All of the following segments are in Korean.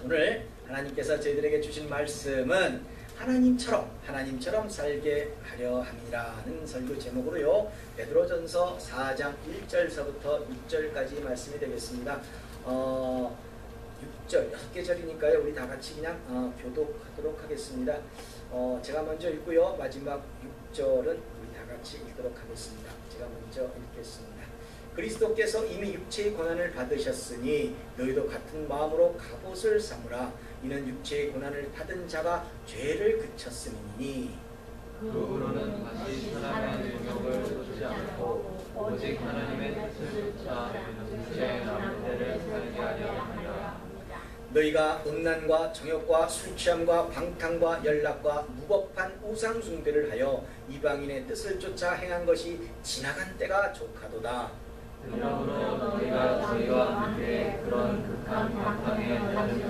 오늘 하나님께서 저희들에게 주신 말씀은 하나님처럼 살게 하려 함이라는 설교 제목으로요, 베드로전서 4장 1절서부터 6절까지 말씀이 되겠습니다. 6절, 6개 절이니까요, 우리 다 같이 그냥 교독하도록 하겠습니다. 제가 먼저 읽고요, 마지막 6절은 우리 다 같이 읽도록 하겠습니다. 제가 먼저 읽겠습니다. 그리스도께서 이미 육체의 고난을 받으셨으니 너희도 같은 마음으로 갑옷을 삼으라. 이는 육체의 고난을 받은 자가 죄를 그쳤음이니 그러므로는 다시 사람의 능력을 쫓지 않고 오직 하나님의 뜻을 쫓아 육체의 남은 때를 살게 하려 합니다. 너희가 음란과 정욕과 술취함과 방탕과 연락과 무법한 우상 숭배를 하여 이방인의 뜻을 쫓아 행한 것이 지나간 때가 족하도다. 그러므로 너희가 저희와 함께 그런 극한 방탕에 빠진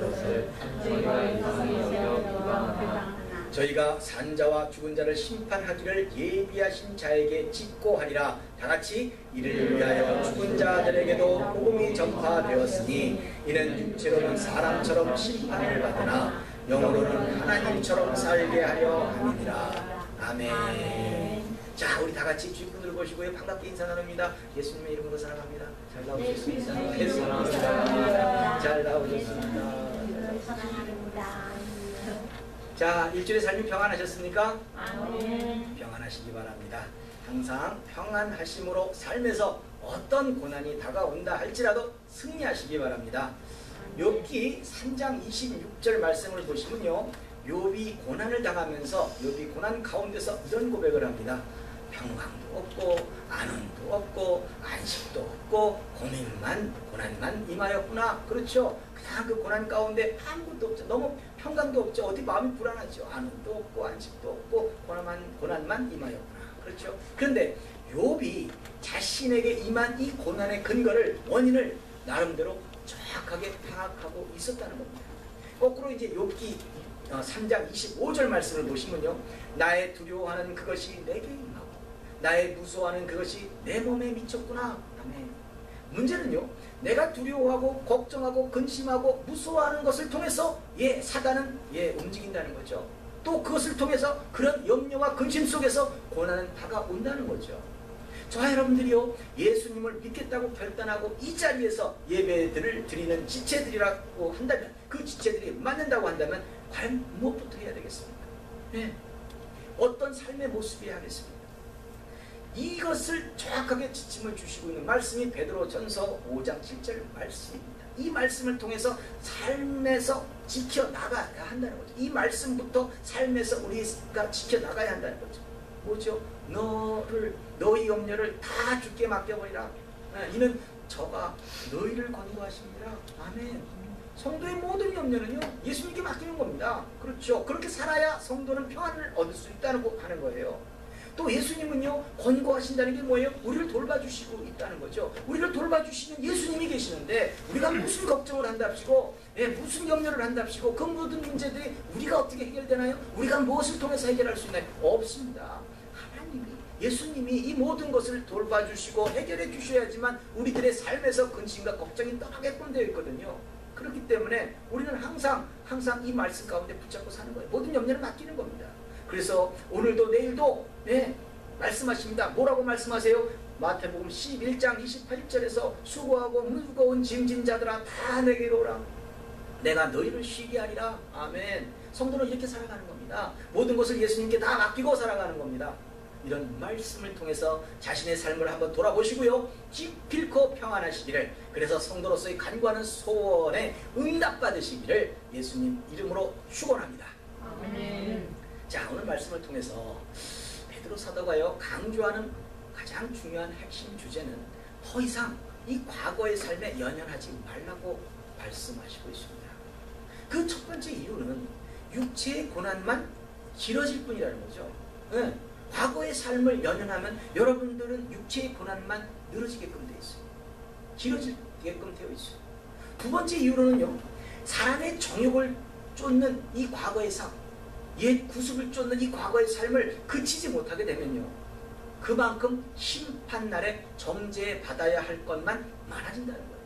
것을 저희가 이상히 여겨 비방하나 저희가 산자와 죽은 자를 심판하기를 예비하신 자에게 직고하리라. 다같이 이를 위하여 죽은 자들에게도 복음이 전파되었으니 이는 육체로는 사람처럼 심판을 받으나 영으로는 하나님처럼 살게 하려 함이니라. 아멘. 자, 우리 다같이 주인분들 보시고요, 반갑게 인사 나눕니다. 예수님의 이름으로 사랑합니다. 잘 나오셨습니다. 예수님입니다. 잘 나오셨습니다. 자, 일주일의 삶이 평안하셨습니까? 아멘. 평안하시기 바랍니다. 항상 평안하심으로 삶에서 어떤 고난이 다가온다 할지라도 승리하시기 바랍니다. 욥기 3장 26절 말씀을 보시면요, 욥이 고난을 당하면서 욥이 고난 가운데서 이런 고백을 합니다. 평강도 없고 안원도 없고 안식도 없고 고난만 임하였구나. 그렇죠? 그냥 그 고난 가운데 아무것도 없죠. 너무 평강도 없죠. 어디 마음이 불안하죠. 안원도 없고 안식도 없고 고난만 임하였구나. 그렇죠? 그런데 욥이 자신에게 임한 이 고난의 근거를, 원인을 나름대로 정확하게 파악하고 있었다는 겁니다. 거꾸로 이제 욥기 3장 25절 말씀을 보시면요, 나의 두려워하는 그것이 내게 임하고 나의 무서워하는 그것이 내 몸에 미쳤구나. 아멘. 문제는요, 내가 두려워하고 걱정하고 근심하고 무서워하는 것을 통해서 사단은 움직인다는 거죠. 또 그것을 통해서 그런 염려와 근심 속에서 고난은 다가온다는 거죠. 저와 여러분들이요, 예수님을 믿겠다고 결단하고 이 자리에서 예배들을 드리는 지체들이라고 한다면, 그 지체들이 맞는다고 한다면 과연 무엇부터 해야 되겠습니까? 어떤 삶의 모습이어야 하겠습니까? 이것을 정확하게 지침을 주시고 있는 말씀이 베드로전서 5장 7절 말씀입니다. 이 말씀을 통해서 삶에서 지켜나가야 한다는 거죠. 이 말씀부터 삶에서 우리가 지켜나가야 한다는 거죠. 뭐죠? 너희 염려를 다 주께 맡겨버리라. 이는 저가 너희를 권고하십니다. 아멘. 성도의 모든 염려는요, 예수님께 맡기는 겁니다. 그렇죠? 그렇게 살아야 성도는 평안을 얻을 수 있다고 하는 거예요. 또 예수님은요, 권고하신다는 게 뭐예요? 우리를 돌봐주시고 있다는 거죠. 우리를 돌봐주시는 예수님이 계시는데 우리가 무슨 걱정을 한답시고, 무슨 염려를 한답시고, 그 모든 문제들이 우리가 어떻게 해결되나요? 우리가 무엇을 통해서 해결할 수 있나요? 없습니다. 예수님이 이 모든 것을 돌봐주시고 해결해 주셔야지만 우리들의 삶에서 근심과 걱정이 떠나게끔 되어 있거든요. 그렇기 때문에 우리는 항상 이 말씀 가운데 붙잡고 사는 거예요. 모든 염려를 맡기는 겁니다. 그래서 오늘도 내일도 말씀하십니다. 뭐라고 말씀하세요? 마태복음 11장 28절에서 수고하고 무거운 짐진 자들아 다 내게로 오라. 내가 너희를 쉬게 하리라. 아멘. 성도는 이렇게 살아가는 겁니다. 모든 것을 예수님께 다 맡기고 살아가는 겁니다. 이런 말씀을 통해서 자신의 삶을 한번 돌아보시고요, 기필코 평안하시기를, 그래서 성도로서의 간구하는 소원에 응답받으시기를 예수님 이름으로 축원합니다. 아멘. 자, 오늘 말씀을 통해서 베드로 사도가요, 강조하는 가장 중요한 핵심 주제는 더 이상 이 과거의 삶에 연연하지 말라고 말씀하시고 있습니다. 그 첫 번째 이유는 육체의 고난만 길어질 뿐이라는 거죠. 과거의 삶을 연연하면 여러분들은 육체의 고난만 늘어지게끔 되어 있어요. 길어지게끔 되어 있어요. 두 번째 이유로는요, 사람의 정욕을 쫓는 이 과거의 삶, 옛 구습을 쫓는 이 과거의 삶을 그치지 못하게 되면요, 그만큼 심판날에 정죄받아야 할 것만 많아진다는 거예요.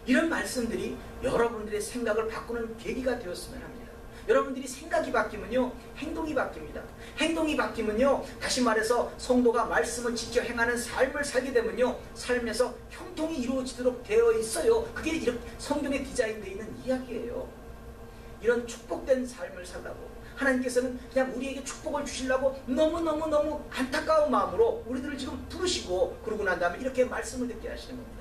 이런 말씀들이 여러분들의 생각을 바꾸는 계기가 되었으면 합니다. 여러분들이 생각이 바뀌면요, 행동이 바뀝니다. 행동이 바뀌면요, 다시 말해서 성도가 말씀을 지켜 행하는 삶을 살게 되면요, 삶에서 형통이 이루어지도록 되어 있어요. 그게 이렇게 성경에 디자인되어 있는 이야기예요. 이런 축복된 삶을 살라고 하나님께서는 그냥 우리에게 축복을 주시려고 너무너무 안타까운 마음으로 우리들을 지금 부르시고, 그러고 난 다음에 이렇게 말씀을 듣게 하시는 겁니다.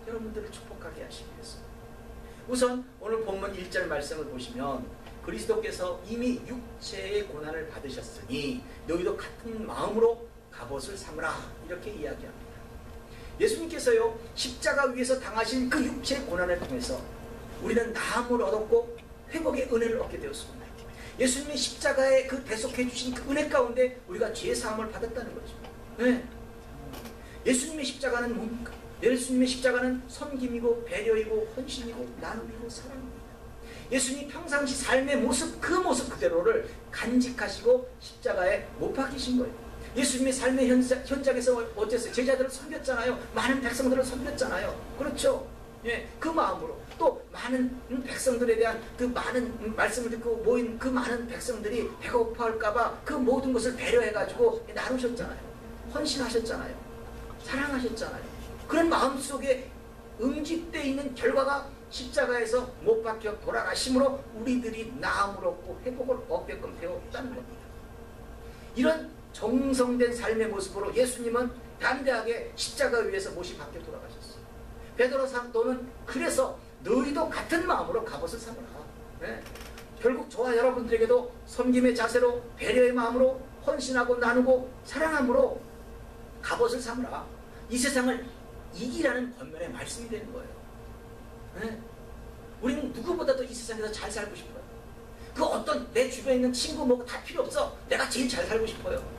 여러분들을 축복하게 하시기 위해서. 우선 오늘 본문 1절 말씀을 보시면, 그리스도께서 이미 육체의 고난을 받으셨으니 너희도 같은 마음으로 갑옷을 삼으라, 이렇게 이야기합니다. 예수님께서요, 십자가 위에서 당하신 그 육체의 고난을 통해서 우리는 나음을 얻었고 회복의 은혜를 얻게 되었습니다. 예수님이 십자가에 그 대속해 주신 그 은혜 가운데 우리가 죄 사함을 받았다는 거죠. 네. 예수님의 십자가는 뭡니까? 예수님의 십자가는 섬김이고 배려이고 헌신이고 나눔이고 사랑입니다. 예수님이 평상시 삶의 모습, 그 모습 그대로를 간직하시고 십자가에 못 박히신 거예요. 예수님의 삶의 현장에서 어땠어요? 제자들을 섬겼잖아요. 많은 백성들을 섬겼잖아요. 그렇죠? 예, 그 마음으로 또 많은 백성들에 대한 그 많은 말씀을 듣고 모인 그 많은 백성들이 배가 고파할까봐 그 모든 것을 배려해가지고 나누셨잖아요. 헌신하셨잖아요. 사랑하셨잖아요. 그런 마음속에 응집되어 있는 결과가 십자가에서 못 박혀 돌아가심으로 우리들이 나음을 얻고 회복을 얻게끔 되었다는 겁니다. 이런 정성된 삶의 모습으로 예수님은 담대하게 십자가 위에서 못이 박혀 돌아가셨어요. 베드로 사도는 그래서 너희도 같은 마음으로 갑옷을 삼으라. 네. 결국 저와 여러분들에게도 섬김의 자세로, 배려의 마음으로, 헌신하고 나누고 사랑함으로 갑옷을 삼으라. 이 세상을 이기라는 권면의 말씀이 되는 거예요. 네. 우리는 누구보다도 이 세상에서 잘 살고 싶어요. 그 어떤 내 주변에 있는 친구 뭐 다 필요 없어. 내가 제일 잘 살고 싶어요.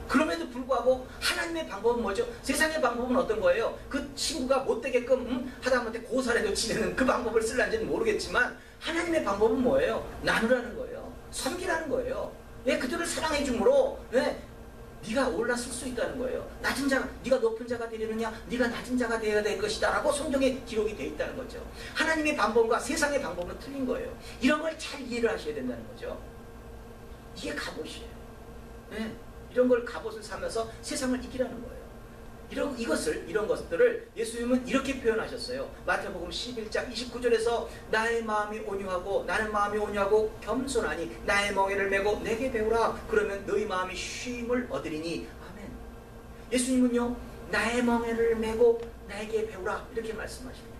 그럼에도 불구하고 하나님의 방법은 뭐죠? 세상의 방법은 어떤 거예요? 그 친구가 못되게끔 하다못해 고사라도 지내는 그 방법을 쓸란지는 모르겠지만, 하나님의 방법은 뭐예요? 나누라는 거예요. 섬기라는 거예요. 왜? 그들을 사랑해 주므로 왜? 네가 올라설 수 있다는 거예요. 낮은 자가, 네가 높은 자가 되려느냐? 네가 낮은 자가 되어야 될 것이다 라고 성경에 기록이 되어 있다는 거죠. 하나님의 방법과 세상의 방법은 틀린 거예요. 이런 걸 잘 이해를 하셔야 된다는 거죠. 이게 갑옷이에요. 네. 이런 걸 갑옷을 사면서 세상을 이기라는 거예요. 이런 것들을 예수님은 이렇게 표현하셨어요. 마태복음 11장 29절에서 나의 마음이 온유하고, 나는 마음이 온유하고 겸손하니 나의 멍에를 메고 내게 배우라. 그러면 너희 마음이 쉼을 얻으리니. 아멘. 예수님은요, 나의 멍에를 메고 나에게 배우라, 이렇게 말씀하십니다.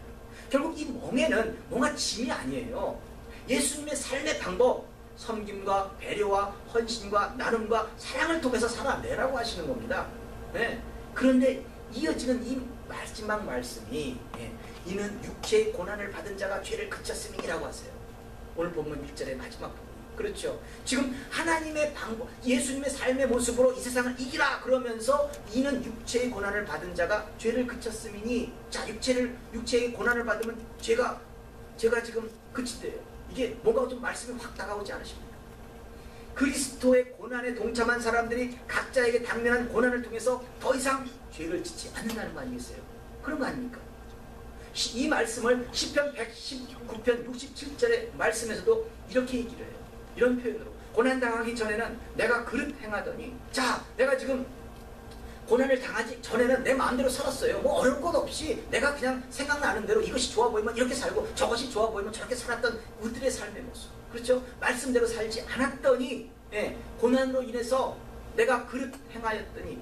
결국 이 멍에는 뭔가 짐이 아니에요. 예수님의 삶의 방법, 섬김과 배려와 헌신과 나눔과 사랑을 통해서 살아내라고 하시는 겁니다. 네. 그런데 이어지는 이 마지막 말씀이, 이는 육체의 고난을 받은 자가 죄를 그쳤음이라고 하세요. 오늘 본문 1절의 마지막 부분. 그렇죠. 지금 하나님의 방법, 예수님의 삶의 모습으로 이 세상을 이기라 그러면서, 이는 육체의 고난을 받은 자가 죄를 그쳤음이니. 자, 육체의 고난을 받으면 제가 지금 그친대요. 이게 뭔가 좀 말씀이 확 다가오지 않으십니까? 그리스도의 고난에 동참한 사람들이 각자에게 당면한 고난을 통해서 더 이상 죄를 짓지 않는다는 거 아니겠어요? 그런 거 아닙니까? 이 말씀을 시편 119편 67절의 말씀에서도 이렇게 얘기를 해요. 이런 표현으로, 고난당하기 전에는 내가 그릇 행하더니, 자, 내가 지금 고난을 당하지 전에는 내 마음대로 살았어요. 뭐 어려울 것 없이 내가 그냥 생각나는 대로 이것이 좋아 보이면 이렇게 살고 저것이 좋아 보이면 저렇게 살았던 우리들의 삶의 모습. 그렇죠? 말씀대로 살지 않았더니, 고난으로 인해서 내가 그릇 행하였더니,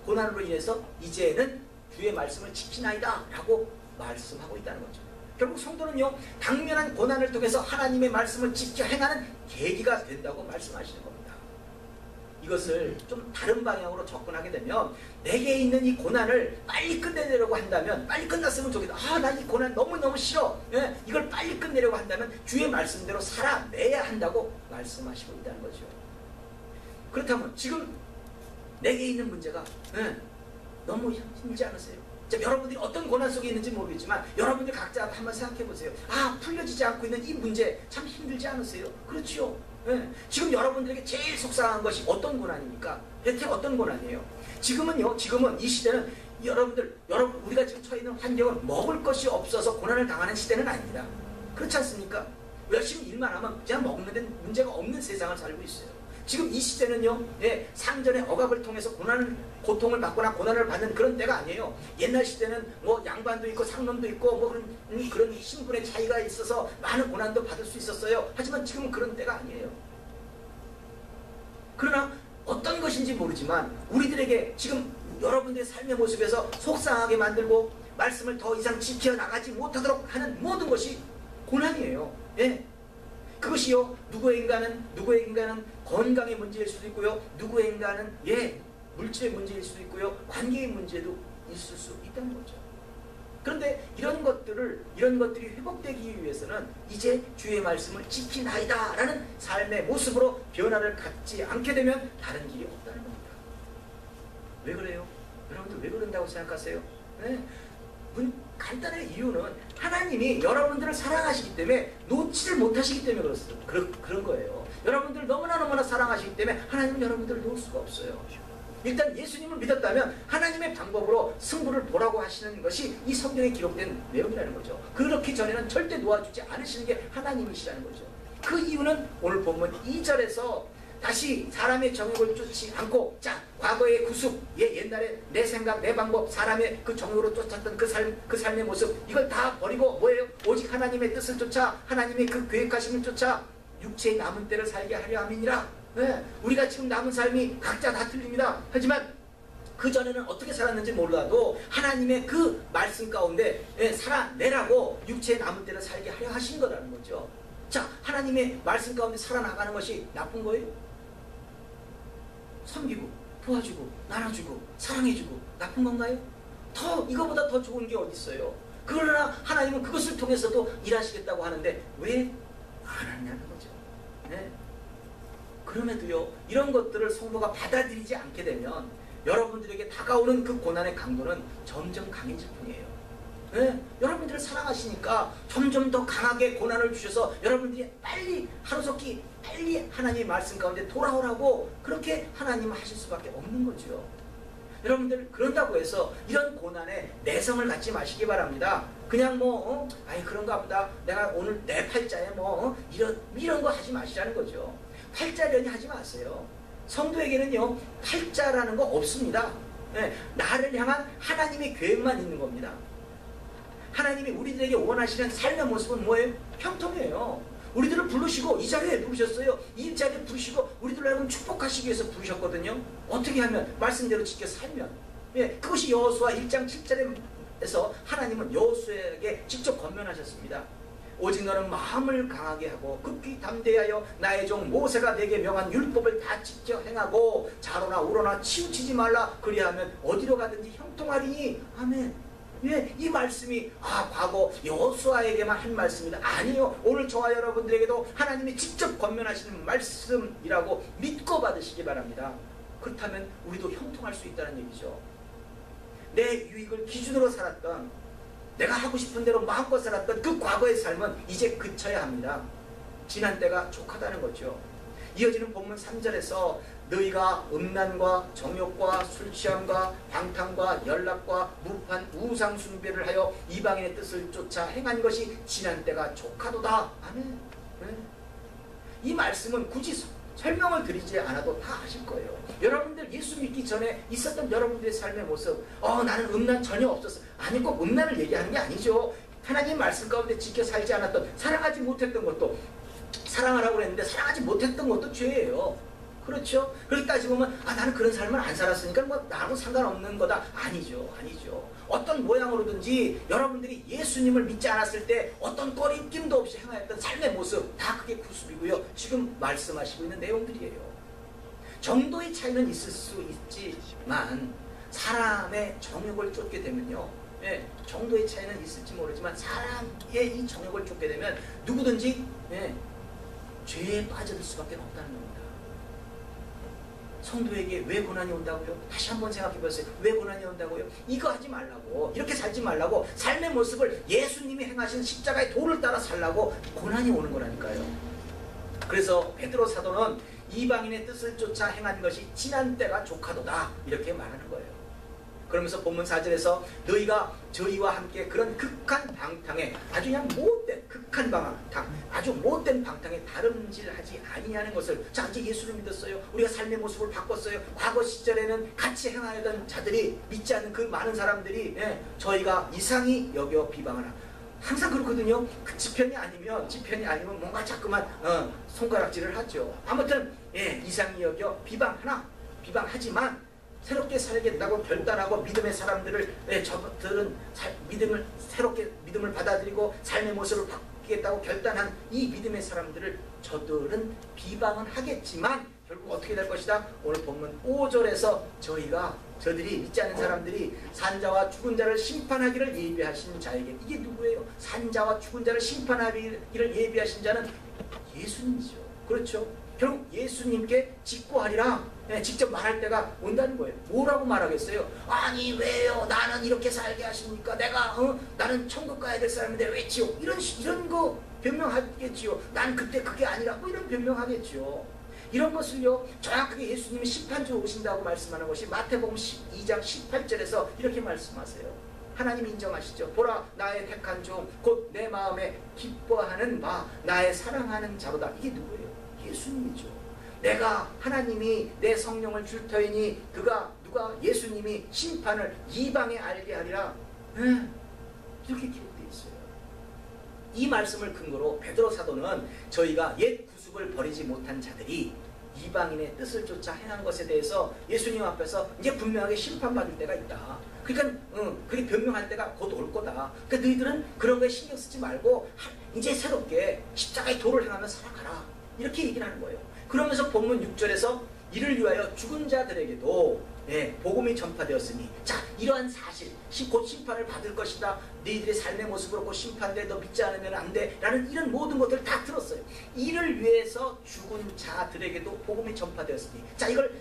고난으로 인해서 이제는 주의 말씀을 지키나이다 라고 말씀하고 있다는 거죠. 결국 성도는요, 당면한 고난을 통해서 하나님의 말씀을 지켜 행하는 계기가 된다고 말씀하시는 겁니다. 이것을 좀 다른 방향으로 접근하게 되면, 내게 있는 이 고난을 빨리 끝내려고 한다면, 빨리 끝났으면 좋겠다. 나 이 고난 너무너무 싫어. 이걸 빨리 끝내려고 한다면 주의 말씀대로 살아내야 한다고 말씀하시고 있다는 거죠. 그렇다면 지금 내게 있는 문제가 너무 힘들지 않으세요? 자, 여러분들이 어떤 고난 속에 있는지 모르겠지만 여러분들 각자 한번 생각해 보세요. 풀려지지 않고 있는 이 문제 참 힘들지 않으세요? 그렇죠? 지금 여러분들에게 제일 속상한 것이 어떤 고난입니까? 대체 어떤 고난이에요? 지금은 이 시대는 여러분 우리가 지금 처해 있는 환경은 먹을 것이 없어서 고난을 당하는 시대는 아닙니다. 그렇지 않습니까? 열심히 일만 하면 그냥 먹는 데 문제가 없는 세상을 살고 있어요. 지금 이 시대는요, 상전의 억압을 통해서 고통을 받거나 고난을 받는 그런 때가 아니에요. 옛날 시대는 뭐 양반도 있고 상놈도 있고 뭐 그런 신분의 차이가 있어서 많은 고난도 받을 수 있었어요. 하지만 지금은 그런 때가 아니에요. 그러나 어떤 것인지 모르지만 우리들에게 지금 여러분들의 삶의 모습에서 속상하게 만들고 말씀을 더 이상 지켜나가지 못하도록 하는 모든 것이 고난이에요. 그것이요, 누구의 인간은 건강의 문제일 수도 있고요, 누구의 인간은 물질의 문제일 수도 있고요, 관계의 문제도 있을 수 있다는 거죠. 그런데 이런 것들이 회복되기 위해서는 이제 주의 말씀을 지키나이다 라는 삶의 모습으로 변화를 갖지 않게 되면 다른 길이 없다는 겁니다. 왜 그래요? 여러분들 왜 그런다고 생각하세요? 간단한 이유는 하나님이 여러분들을 사랑하시기 때문에 놓지를 못하시기 때문에 그런 거예요. 여러분들 너무나 사랑하시기 때문에 하나님은 여러분들을 놓을 수가 없어요. 일단 예수님을 믿었다면 하나님의 방법으로 승부를 보라고 하시는 것이 이 성경에 기록된 내용이라는 거죠. 그렇기 전에는 절대 놓아주지 않으시는 게 하나님이시라는 거죠. 그 이유는 오늘 본문 2절에서 다시 사람의 정욕을 쫓지 않고, 과거의 구습, 옛날에 내 생각, 내 방법, 사람의 그 정욕으로 쫓았던 그 삶의 모습, 이걸 다 버리고 뭐예요? 오직 하나님의 뜻을 쫓아, 하나님의 그 계획하심을 쫓아 육체의 남은 때를 살게 하려 함이니라. 우리가 지금 남은 삶이 각자 다 틀립니다. 하지만 그 전에는 어떻게 살았는지 몰라도 하나님의 그 말씀 가운데 살아내라고 육체의 남은 때를 살게 하려 하신 거라는 거죠. 하나님의 말씀 가운데 살아나가는 것이 나쁜 거예요? 섬기고 도와주고 나눠주고 사랑해주고 나쁜 건가요? 이거보다 더 좋은 게 어디 있어요? 그러나 하나님은 그것을 통해서도 일하시겠다고 하는데 왜 안 하냐는 거죠. 그럼에도요, 이런 것들을 성도가 받아들이지 않게 되면 여러분들에게 다가오는 그 고난의 강도는 점점 강해질 뿐이에요. 여러분들을 사랑하시니까 점점 더 강하게 고난을 주셔서 여러분들이 하루속히 빨리 하나님의 말씀 가운데 돌아오라고 그렇게 하나님은 하실 수밖에 없는 거죠. 여러분들 그런다고 해서 이런 고난에 내성을 갖지 마시기 바랍니다. 그냥 그런가 보다, 내가 오늘 내 팔자에 이런 거 하지 마시라는 거죠. 팔자련이 하지 마세요. 성도에게는요, 팔자라는 거 없습니다. 나를 향한 하나님의 계획만 있는 겁니다. 하나님이 우리들에게 원하시는 삶의 모습은 뭐예요? 형통이에요. 우리들을 부르시고 이 자리에 부르셨어요. 이 자리에 부르시고 우리들을 하여금 축복하시기 위해서 부르셨거든요. 어떻게 하면? 말씀대로 지켜 살면. 그것이 여호수아 1장 7절에서 하나님은 여호수아에게 직접 권면하셨습니다. 오직 너는 마음을 강하게 하고 급히 담대하여 나의 종 모세가 내게 명한 율법을 다 지켜 행하고 자로나 우로나 치우치지 말라. 그리하면 어디로 가든지 형통하리니. 아멘. 이 말씀이 과거 여호수아에게만 한 말씀이다. 아니요. 오늘 저와 여러분들에게도 하나님이 직접 권면하시는 말씀이라고 믿고 받으시기 바랍니다. 그렇다면 우리도 형통할 수 있다는 얘기죠. 내 유익을 기준으로 살았던, 내가 하고 싶은 대로 마음껏 살았던 그 과거의 삶은 이제 그쳐야 합니다. 지난 때가 족하다는 거죠. 이어지는 본문 3절에서 너희가 음란과 정욕과 술취함과 방탕과 연락과 무판 우상 숭배를 하여 이방인의 뜻을 쫓아 행한 것이 지난 때가 족하도다. 아멘. 이 말씀은 굳이 설명을 드리지 않아도 다 아실 거예요. 여러분들 예수 믿기 전에 있었던 여러분들의 삶의 모습, 나는 음란 전혀 없었어. 아니, 꼭 음란을 얘기하는 게 아니죠. 하나님 말씀 가운데 지켜 살지 않았던, 사랑하지 못했던 것도, 사랑하라고 했는데 사랑하지 못했던 것도 죄예요. 그렇죠? 그렇게 따지보면 나는 그런 삶을 안 살았으니까 나하고 상관없는 거다. 아니죠. 어떤 모양으로든지 여러분들이 예수님을 믿지 않았을 때 어떤 꺼림낌도 없이 행하였던 삶의 모습, 다 그게 구습이고요. 지금 말씀하시고 있는 내용들이에요. 정도의 차이는 있을 수 있지만 사람의 정욕을 쫓게 되면요, 정도의 차이는 있을지 모르지만 사람의 이 정욕을 쫓게 되면 누구든지 죄에 빠져들 수밖에 없다는 겁니다. 성도에게 왜 고난이 온다고요? 다시 한번 생각해 보세요. 왜 고난이 온다고요? 이거 하지 말라고, 이렇게 살지 말라고, 삶의 모습을 예수님이 행하신 십자가의 도를 따라 살라고 고난이 오는 거라니까요. 그래서 베드로 사도는 이방인의 뜻을 쫓아 행한 것이 지난 때가 족하도다, 이렇게 말하는 거예요. 그러면서 본문 4절에서 너희가 저희와 함께 그런 극한 방탕에 아주 그냥 못된 극한 방탕, 아주 못된 방탕에 다름질하지 아니하는 것을, 자 이제 예수를 믿었어요. 우리가 삶의 모습을 바꿨어요. 과거 시절에는 같이 행하던 자들이, 믿지 않는 그 많은 사람들이 저희가 이상히 여겨 비방하나. 항상 그렇거든요. 그 지편이 아니면 뭔가 자꾸만 손가락질을 하죠. 아무튼 이상히 여겨 비방하지만 새롭게 살겠다고 결단하고 믿음의 사람들을, 저들은 새롭게 믿음을 받아들이고 삶의 모습을 바꾸겠다고 결단한 이 믿음의 사람들을 저들은 비방은 하겠지만 결국 어떻게 될 것이다? 오늘 본문 5절에서 저들이 믿지 않는 사람들이 산자와 죽은 자를 심판하기를 예비하신 자에게, 이게 누구예요? 산자와 죽은 자를 심판하기를 예비하신 자는 예수님이죠. 그렇죠? 결국 예수님께 직고하리라, 직접 말할 때가 온다는 거예요. 뭐라고 말하겠어요? 아니 왜요? 나는 이렇게 살게 하십니까? 나는 천국 가야 될 사람인데 왜 지옥? 이런 거 변명하겠지요. 난 그때 그게 아니라 뭐 이런 변명하겠지요. 이런 것을요, 정확하게 예수님이 심판주로 오신다고 말씀하는 것이 마태복음 12장 18절에서 이렇게 말씀하세요. 하나님 인정하시죠. 보라 나의 택한 종 곧 내 마음에 기뻐하는 바 나의 사랑하는 자로다. 이게 누구예요? 예수님이죠. 내가 하나님이 내 성령을 줄 터이니 예수님이 심판을 이방에 알게 하리라. 이렇게 기록되어 있어요. 이 말씀을 근거로 베드로 사도는 저희가 옛 구습을 버리지 못한 자들이 이방인의 뜻을 쫓아 행한 것에 대해서 예수님 앞에서 이제 분명하게 심판받을 때가 있다. 그러니까 그게 변명할 때가 곧 올 거다. 그러니까 너희들은 그런 거에 신경 쓰지 말고 이제 새롭게 십자가의 도를 행하며 살아가라. 이렇게 얘기를 하는 거예요. 그러면서 본문 6절에서 이를 위하여 죽은 자들에게도 복음이 전파되었으니, 자 이러한 사실, 곧 심판을 받을 것이다. 너희들의 삶의 모습으로 곧 심판돼. 너 믿지 않으면 안 돼. 라는 이런 모든 것들을 다 들었어요. 이를 위해서 죽은 자들에게도 복음이 전파되었으니, 자 이걸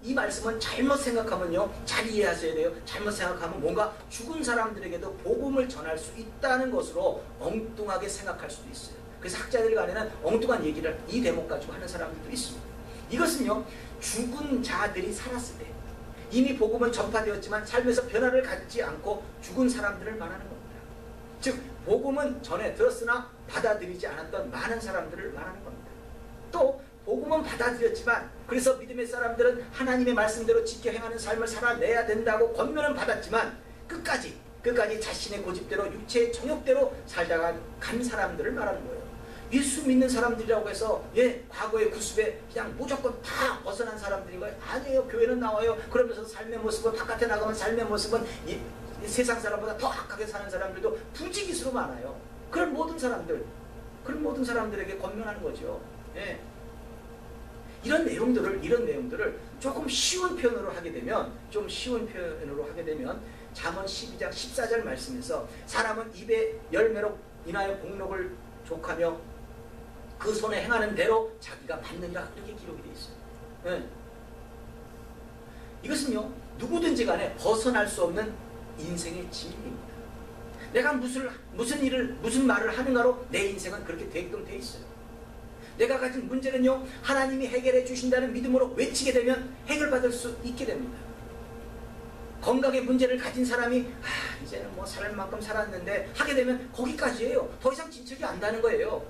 이 말씀은 잘못 생각하면요, 잘 이해하셔야 돼요. 잘못 생각하면 뭔가 죽은 사람들에게도 복음을 전할 수 있다는 것으로 엉뚱하게 생각할 수도 있어요. 그래서 학자들 간에는 엉뚱한 얘기를 이 대목 가지고 하는 사람들도 있습니다. 이것은요, 죽은 자들이 살았을 때 이미 복음은 전파되었지만 삶에서 변화를 갖지 않고 죽은 사람들을 말하는 겁니다. 즉 복음은 전에 들었으나 받아들이지 않았던 많은 사람들을 말하는 겁니다. 또 복음은 받아들였지만 그래서 믿음의 사람들은 하나님의 말씀대로 지켜 행하는 삶을 살아내야 된다고 권면은 받았지만 끝까지 자신의 고집대로 육체의 정욕대로 살다가 간 사람들을 말하는 거예요. 예수 믿는 사람들이라고 해서 과거의 구습에 그냥 무조건 다 벗어난 사람들인 거예요? 아니에요. 교회는 나와요. 그러면서 삶의 모습은, 바깥에 나가면 삶의 모습은 세상 사람보다 더 악하게 사는 사람들도 부지기수로 많아요. 그런 모든 사람들에게 권면하는 거죠. 이런 내용들을 조금 쉬운 표현으로 하게 되면 잠언 12장 14절 말씀에서 사람은 입의 열매로 인하여 복록을 족하며 그 손에 행하는 대로 자기가 받느니라, 이렇게 기록이 되어 있어요. 이것은요, 누구든지 간에 벗어날 수 없는 인생의 진리입니다. 내가 무슨 말을 하는가로 내 인생은 그렇게 되게끔 되어 있어요. 내가 가진 문제는요, 하나님이 해결해 주신다는 믿음으로 외치게 되면 해결받을 수 있게 됩니다. 건강의 문제를 가진 사람이 이제는 뭐 살 만큼 살았는데 하게 되면 거기까지예요. 더 이상 진척이 안 나는 거예요.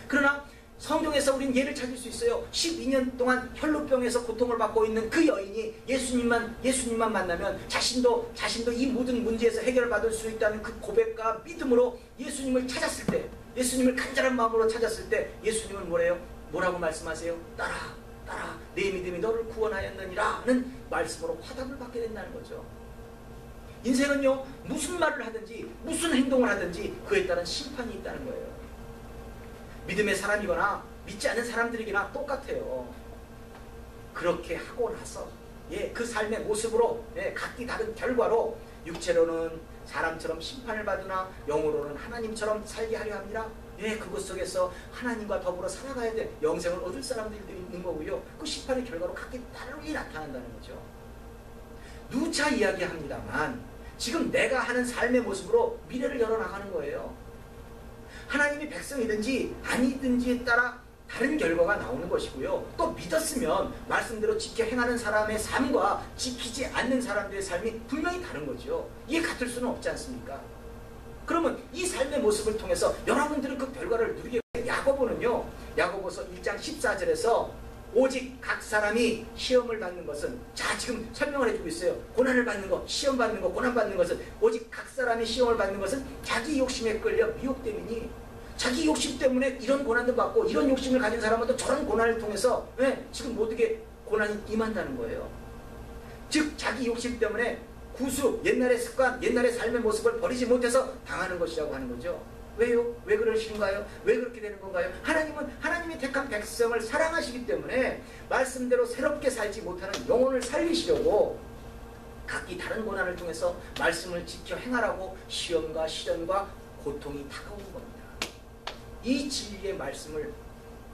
그러나 성경에서 우린 예를 찾을 수 있어요. 12년 동안 혈루병에서 고통을 받고 있는 그 여인이 예수님만 만나면 자신도 이 모든 문제에서 해결을 받을 수 있다는 그 고백과 믿음으로 예수님을 찾았을 때, 예수님을 간절한 마음으로 찾았을 때 예수님은 뭐라고 말씀하세요? 따라 내 믿음이 너를 구원하였느니라는 말씀으로 화답을 받게 된다는 거죠. 인생은요, 무슨 말을 하든지 무슨 행동을 하든지 그에 따른 심판이 있다는 거예요. 믿음의 사람이거나 믿지 않는 사람들에게나 똑같아요. 그렇게 하고 나서 그 삶의 모습으로 각기 다른 결과로 육체로는 사람처럼 심판을 받으나 영으로는 하나님처럼 살게 하려 합니다. 그것 속에서 하나님과 더불어 살아가야 될 영생을 얻을 사람들이 있는 거고요. 그 심판의 결과로 각기 다르게 나타난다는 거죠. 누차 이야기합니다만 지금 내가 하는 삶의 모습으로 미래를 열어나가는 거예요. 하나님이 백성이든지 아니든지에 따라 다른 결과가 나오는 것이고요. 또 믿었으면 말씀대로 지켜 행하는 사람의 삶과 지키지 않는 사람들의 삶이 분명히 다른 거죠. 이게 같을 수는 없지 않습니까? 그러면 이 삶의 모습을 통해서 여러분들은 그 결과를 누리게 야고보는요. 야고보서 1장 14절에서 오직 각 사람이 시험을 받는 것은, 자 지금 설명을 해주고 있어요. 고난을 받는 것, 시험 받는 것, 고난 받는 것은, 오직 각 사람이 시험을 받는 것은 자기 욕심에 끌려 미혹됨이니, 자기 욕심 때문에 이런 고난도 받고 이런 욕심을 가진 사람은 또 저런 고난을 통해서 지금 모두게 고난이 임한다는 거예요. 즉 자기 욕심 때문에 구수, 옛날의 습관, 옛날의 삶의 모습을 버리지 못해서 당하는 것이라고 하는 거죠. 왜요? 왜 그러신가요? 왜 그렇게 되는 건가요? 하나님은 하나님이 택한 백성을 사랑하시기 때문에 말씀대로 새롭게 살지 못하는 영혼을 살리시려고 각기 다른 고난을 통해서 말씀을 지켜 행하라고 시험과 시련과 고통이 다가오는 겁니다. 이 진리의 말씀을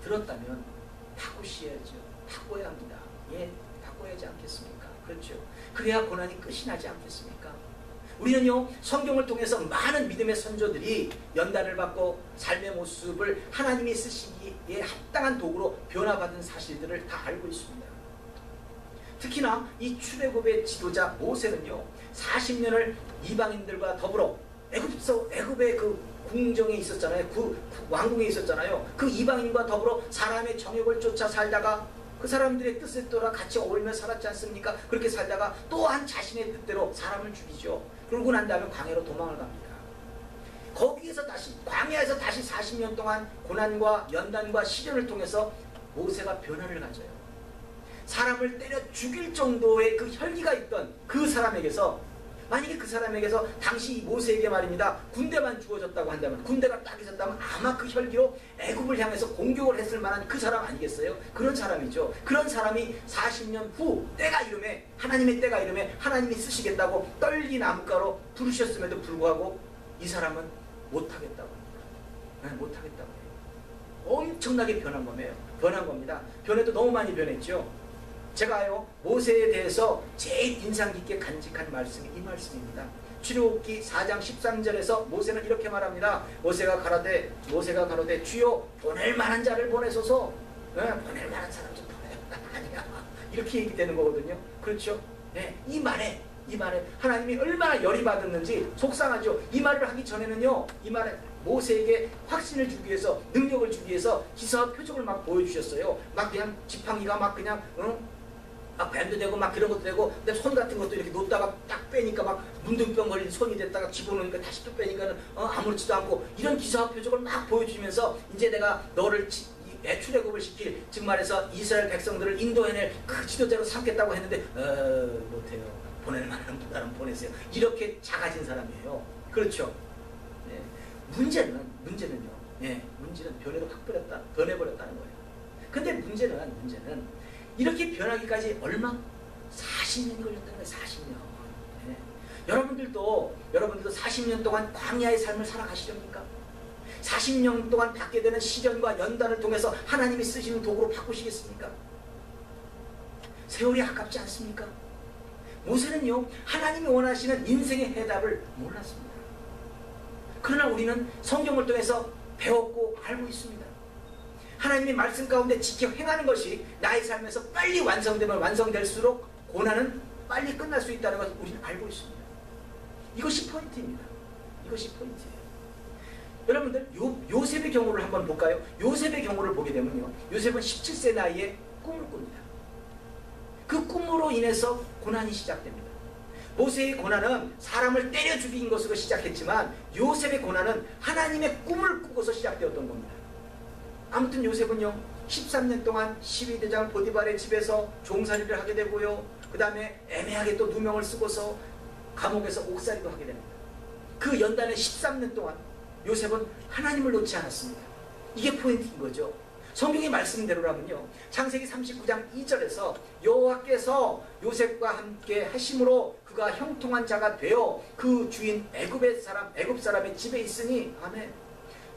들었다면 바꾸셔야죠. 바꿔야 합니다. 예, 바꿔야 하지 않겠습니까? 그렇죠. 그래야 고난이 끝이 나지 않겠습니까? 우리는요, 성경을 통해서 많은 믿음의 선조들이 연단을 받고 삶의 모습을 하나님이 쓰시기에 합당한 도구로 변화받은 사실들을 다 알고 있습니다. 특히나 이 출애굽의 지도자 모세는요, 40년을 이방인들과 더불어 애굽의 그 궁정에 있었잖아요. 그 왕궁에 있었잖아요. 그 이방인과 더불어 사람의 정욕을 쫓아 살다가 그 사람들의 뜻에 따라 같이 어울리며 살았지 않습니까? 그렇게 살다가 또한 자신의 뜻대로 사람을 죽이죠. 그러고 난 다음에 광야로 도망을 갑니다. 거기에서 다시 광야에서 다시 40년 동안 고난과 연단과 시련을 통해서 모세가 변화를 가져요. 사람을 때려 죽일 정도의 그 혈기가 있던 그 사람에게서, 만약에 그 사람에게서 당시 모세에게 말입니다, 군대만 주어졌다고 한다면, 군대가 딱 있었다면 아마 그 혈기로 애굽을 향해서 공격을 했을 만한 그 사람 아니겠어요? 그런 사람이죠. 그런 사람이 40년 후 때가 이름에, 하나님의 때가 이름에 하나님이 쓰시겠다고 떨기 나무가로 부르셨음에도 불구하고 이 사람은 못하겠다고 합니다. 못하겠다고 해요. 엄청나게 변한 겁니다. 변해도 너무 많이 변했죠. 제가요, 모세에 대해서 제일 인상 깊게 간직한 말씀이 이 말씀입니다. 출애굽기 4장 13절에서 모세는 이렇게 말합니다. 모세가 가로되 주여 보낼 만한 자를 보내소서. 보낼 만한 사람 좀 보내요. 아니야. 이렇게 얘기되는 거거든요. 그렇죠? 이 말에 하나님이 얼마나 열이 받았는지 속상하죠. 이 말을 하기 전에는요, 이 말에 모세에게 확신을 주기 위해서, 능력을 주기 위해서 기사와 표적을 막 보여주셨어요. 막 그냥 지팡이가 막 그냥 막 뱀도 되고 막 그런 것도 되고, 근데 손 같은 것도 이렇게 놓다가 딱 빼니까 막 문둥병 걸린 손이 됐다가 집어넣으니까 다시 또 빼니까는 아무렇지도 않고, 이런 기사와 표적을 막 보여주면서 이제 내가 너를 출애굽을 시킬, 즉 말해서 이스라엘 백성들을 인도해낼 그 지도자로 삼겠다고 했는데 못해요. 보낼 만한 사람 보내세요. 이렇게 작아진 사람이에요. 그렇죠? 문제는요. 문제는 변해버렸다는 거예요. 근데 문제는 이렇게 변하기까지 얼마? 40년이 걸렸다는 거예요. 40년. 여러분들도 40년 동안 광야의 삶을 살아가시렵니까? 40년 동안 받게 되는 시련과 연단을 통해서 하나님이 쓰시는 도구로 바꾸시겠습니까? 세월이 아깝지 않습니까? 모세는요, 하나님이 원하시는 인생의 해답을 몰랐습니다. 그러나 우리는 성경을 통해서 배웠고 알고 있습니다. 하나님의 말씀 가운데 지켜 행하는 것이 나의 삶에서 빨리 완성되면 완성될수록 고난은 빨리 끝날 수 있다는 것을 우리는 알고 있습니다. 이것이 포인트입니다. 이것이 포인트예요. 여러분들 요셉의 경우를 한번 볼까요? 요셉의 경우를 보게 되면요, 요셉은 17세 나이에 꿈을 꿉니다. 그 꿈으로 인해서 고난이 시작됩니다. 모세의 고난은 사람을 때려 죽인 것으로 시작했지만 요셉의 고난은 하나님의 꿈을 꾸고서 시작되었던 겁니다. 아무튼 요셉은요, 13년 동안 12대장 보디발의 집에서 종살이를 하게 되고요, 그 다음에 애매하게 또 누명을 쓰고서 감옥에서 옥살이도 하게 됩니다. 그 연단의 13년 동안 요셉은 하나님을 놓지 않았습니다. 이게 포인트인 거죠. 성경의 말씀대로라면요, 창세기 39장 2절에서 여호와께서 요셉과 함께 하심으로 그가 형통한 자가 되어 그 주인 애굽 사람의 집에 있으니, 아멘.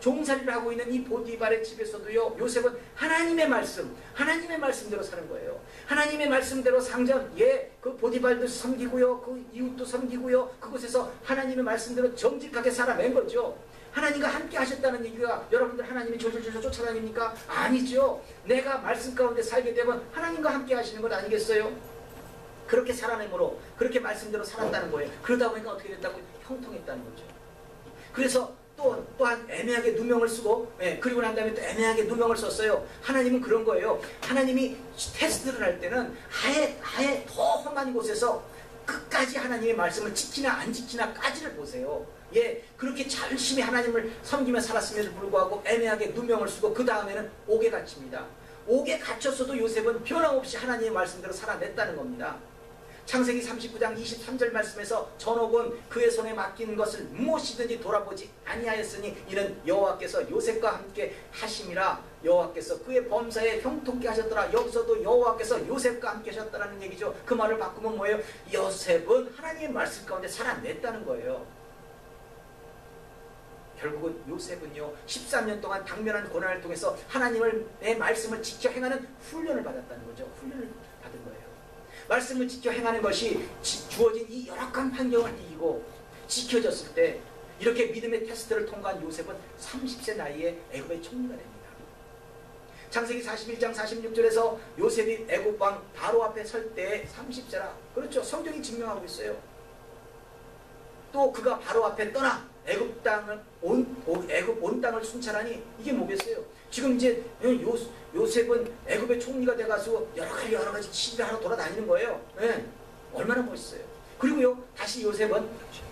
종살이를 하고 있는 이 보디발의 집에서도요, 요셉은 하나님의 말씀대로 사는 거예요. 하나님의 말씀대로 상전, 그 보디발도 섬기고요, 그 이웃도 섬기고요, 그곳에서 하나님의 말씀대로 정직하게 살아낸 거죠. 하나님과 함께 하셨다는 얘기가 여러분들 하나님이 졸졸졸 쫓아다닙니까? 아니죠. 내가 말씀 가운데 살게 되면 하나님과 함께 하시는 것 아니겠어요? 그렇게 살아내므로 그렇게 말씀대로 살았다는 거예요. 그러다 보니까 어떻게 됐다고? 형통했다는 거죠. 그래서 또한 애매하게 누명을 쓰고, 그리고 난 다음에 또 애매하게 누명을 썼어요. 하나님은 그런 거예요. 하나님이 테스트를 할 때는 아예 더 험한 곳에서 끝까지 하나님의 말씀을 지키나 안 지키나까지를 보세요. 그렇게 열심히 하나님을 섬기며 살았음에도 불구하고 애매하게 누명을 쓰고 그 다음에는 옥에 갇힙니다. 옥에 갇혔어도 요셉은 변함없이 하나님의 말씀대로 살아냈다는 겁니다. 창세기 39장 23절 말씀에서 전옥은 그의 손에 맡기는 것을 무엇이든지 돌아보지 아니하였으니 이는 여호와께서 요셉과 함께 하심이라. 여호와께서 그의 범사에 형통케 하셨더라. 여기서도 여호와께서 요셉과 함께 하셨다는 얘기죠. 그 말을 바꾸면 뭐예요? 요셉은 하나님의 말씀 가운데 살아냈다는 거예요. 결국은 요셉은요 13년 동안 당면한 고난을 통해서 하나님의 말씀을 지켜 행하는 훈련을 받았다는 거죠. 훈련을 받은 거예요. 말씀을 지켜 행하는 것이 주어진 이 열악한 환경을 이기고 지켜졌을 때 이렇게 믿음의 테스트를 통과한 요셉은 30세 나이에 애굽의 총리가 됩니다. 창세기 41장 46절에서 요셉이 애굽 왕 바로 앞에 설 때 30세라. 그렇죠. 성경이 증명하고 있어요. 또 그가 바로 앞에 떠나 애굽 땅을 애굽 온 땅을 순찰하니 이게 뭐겠어요? 지금 이제 요셉은 애굽의 총리가 돼가지고 여러 가지 시비를 하러 돌아다니는 거예요. 얼마나 멋있어요. 그리고요 다시 요셉은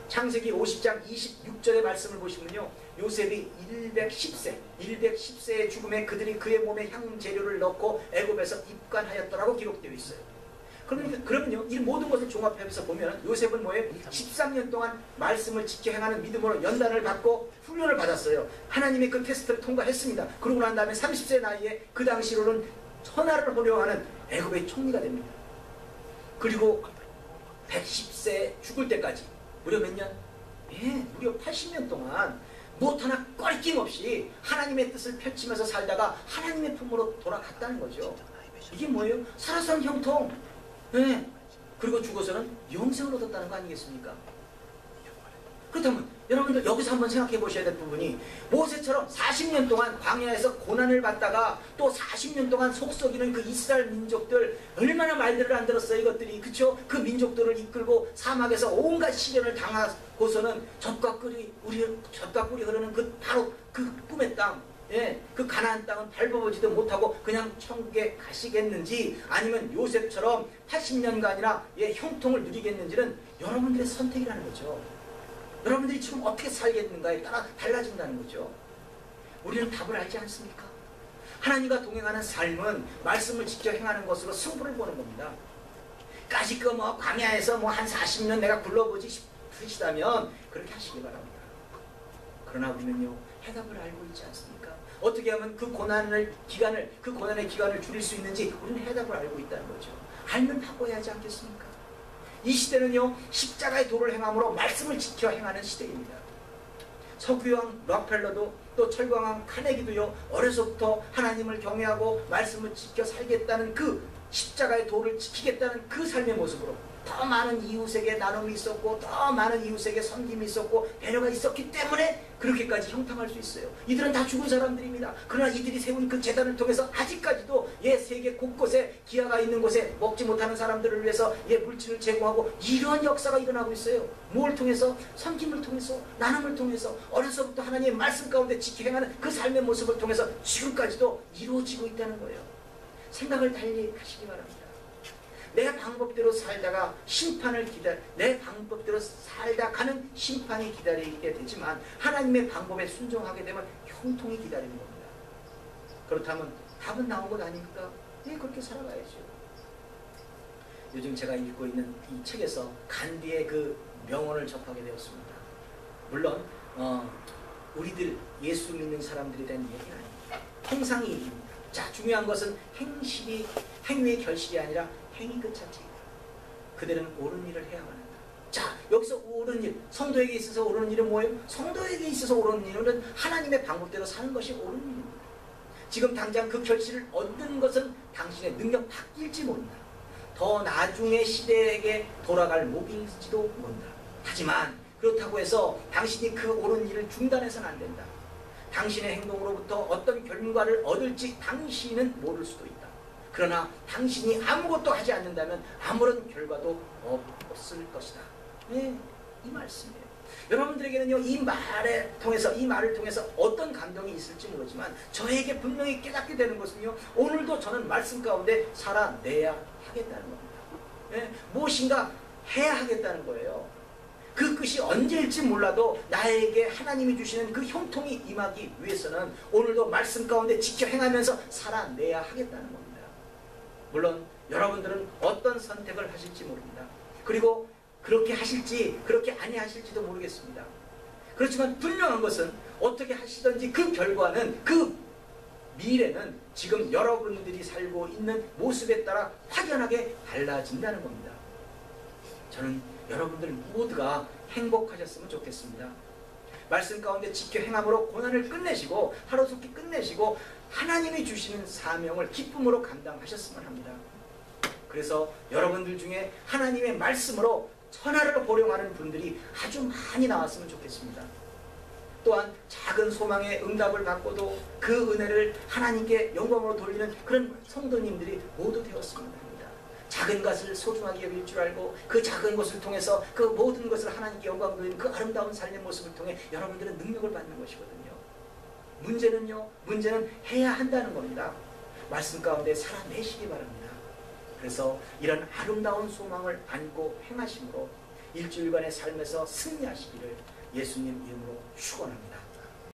창세기 50장 26절의 말씀을 보시면요 요셉이 110세의 죽음에 그들이 그의 몸에 향재료를 넣고 애굽에서 입관하였더라고 기록되어 있어요. 그러면요 이 모든 것을 종합해서 보면 요셉은 뭐예요? 13년 동안 말씀을 지켜 행하는 믿음으로 연단을 받고 훈련을 받았어요. 하나님의 그 테스트를 통과했습니다. 그러고 난 다음에 30세 나이에 그 당시로는 천하를 호령하는 애굽의 총리가 됩니다. 그리고 110세 죽을 때까지 무려 몇 년? 무려 80년 동안 무엇 하나 꺼리낌 없이 하나님의 뜻을 펼치면서 살다가 하나님의 품으로 돌아갔다는 거죠. 이게 뭐예요? 살아선 형통. 그리고 죽어서는 영생을 얻었다는 거 아니겠습니까? 그렇다면 여러분들 여기서 한번 생각해 보셔야 될 부분이 모세처럼 40년 동안 광야에서 고난을 받다가 또 40년 동안 속썩이는 그 이스라엘 민족들 얼마나 말들을 안 들었어요 이것들이. 그쵸? 그 민족들을 이끌고 사막에서 온갖 시련을 당하고서는 젖과 꿀이 흐르는 바로 그 꿈의 땅, 그 가나안 땅은 밟아보지도 못하고 그냥 천국에 가시겠는지 아니면 요셉처럼 80년간이나 형통을 누리겠는지는 여러분들의 선택이라는 거죠. 여러분들이 지금 어떻게 살겠는가에 따라 달라진다는 거죠. 우리는 답을 알지 않습니까? 하나님과 동행하는 삶은 말씀을 지켜 행하는 것으로 승부를 보는 겁니다. 까짓거 광야에서 한 40년 내가 굴러보지 싶으시다면 그렇게 하시기 바랍니다. 그러나 우리는요 해답을 알고 있지 않습니까? 어떻게 하면 그 고난의 기간을 줄일 수 있는지 우리는 해답을 알고 있다는 거죠. 알면 바꿔야 하지 않겠습니까? 이 시대는요 십자가의 도를 행함으로 말씀을 지켜 행하는 시대입니다. 석유왕 록펠러도 또 철광왕 카네기도요 어려서부터 하나님을 경외하고 말씀을 지켜 살겠다는 그 십자가의 도를 지키겠다는 그 삶의 모습으로 더 많은 이웃에게 나눔이 있었고 더 많은 이웃에게 섬김이 있었고 배려가 있었기 때문에 그렇게까지 형통할 수 있어요. 이들은 다 죽은 사람들입니다. 그러나 이들이 세운 그 제단을 통해서 아직까지도 세계 곳곳에 기아가 있는 곳에 먹지 못하는 사람들을 위해서 물질을 제공하고 이런 역사가 일어나고 있어요. 뭘 통해서? 섬김을 통해서, 나눔을 통해서, 어려서부터 하나님의 말씀 가운데 지켜 행하는 그 삶의 모습을 통해서 지금까지도 이루어지고 있다는 거예요. 생각을 달리 하시기 바랍니다. 내 방법대로 살다가 내 방법대로 살다 가는 심판이 기다리게 되지만 하나님의 방법에 순종하게 되면 형통이 기다리는 겁니다. 그렇다면 답은 나온 것 아닙니까? 그렇게 살아가야죠. 요즘 제가 읽고 있는 이 책에서 간디의 그 명언을 접하게 되었습니다. 물론 우리들 예수 믿는 사람들에 대한 얘기는 아닙니다. 통상의 얘기입니다. 자, 중요한 것은 행위의 결실이 아니라 행위 그 자체이다. 그들은 옳은 일을 해야만 한다. 자, 여기서 옳은 일, 성도에게 있어서 옳은 일은 뭐예요? 성도에게 있어서 옳은 일은 하나님의 방법대로 사는 것이 옳은 일입니다. 지금 당장 그 결실을 얻는 것은 당신의 능력 바뀔지 모른다. 더 나중의 시대에게 돌아갈 목일지도 모른다. 하지만 그렇다고 해서 당신이 그 옳은 일을 중단해서는 안 된다. 당신의 행동으로부터 어떤 결과를 얻을지 당신은 모를 수도 있다. 그러나 당신이 아무것도 하지 않는다면 아무런 결과도 없을 것이다. 네, 이 말씀이에요. 여러분들에게는요, 이 말을 통해서 어떤 감동이 있을지 모르지만 저에게 분명히 깨닫게 되는 것은요, 오늘도 저는 말씀 가운데 살아내야 하겠다는 겁니다. 네, 무엇인가 해야 하겠다는 거예요. 그 끝이 언제일지 몰라도 나에게 하나님이 주시는 그 형통이 임하기 위해서는 오늘도 말씀 가운데 지켜 행하면서 살아내야 하겠다는 겁니다. 물론 여러분들은 어떤 선택을 하실지 모릅니다. 그리고 그렇게 하실지 그렇게 아니하실지도 모르겠습니다. 그렇지만 분명한 것은 어떻게 하시든지 그 결과는, 그 미래는 지금 여러분들이 살고 있는 모습에 따라 확연하게 달라진다는 겁니다. 저는 여러분들 모두가 행복하셨으면 좋겠습니다. 말씀 가운데 지켜 행함으로 고난을 끝내시고 하루속히 끝내시고 하나님이 주시는 사명을 기쁨으로 감당하셨으면 합니다. 그래서 여러분들 중에 하나님의 말씀으로 천하를 호령하는 분들이 아주 많이 나왔으면 좋겠습니다. 또한 작은 소망의 응답을 받고도 그 은혜를 하나님께 영광으로 돌리는 그런 성도님들이 모두 되었으면 합니다. 작은 것을 소중하게 여길 줄 알고 그 작은 것을 통해서 그 모든 것을 하나님께 영광 돌리는 그 아름다운 삶의 모습을 통해 여러분들은 능력을 받는 것이거든요. 문제는 해야 한다는 겁니다. 말씀 가운데 살아내시기 바랍니다. 그래서 이런 아름다운 소망을 안고 행하심으로 일주일간의 삶에서 승리하시기를 예수님 이름으로 축원합니다.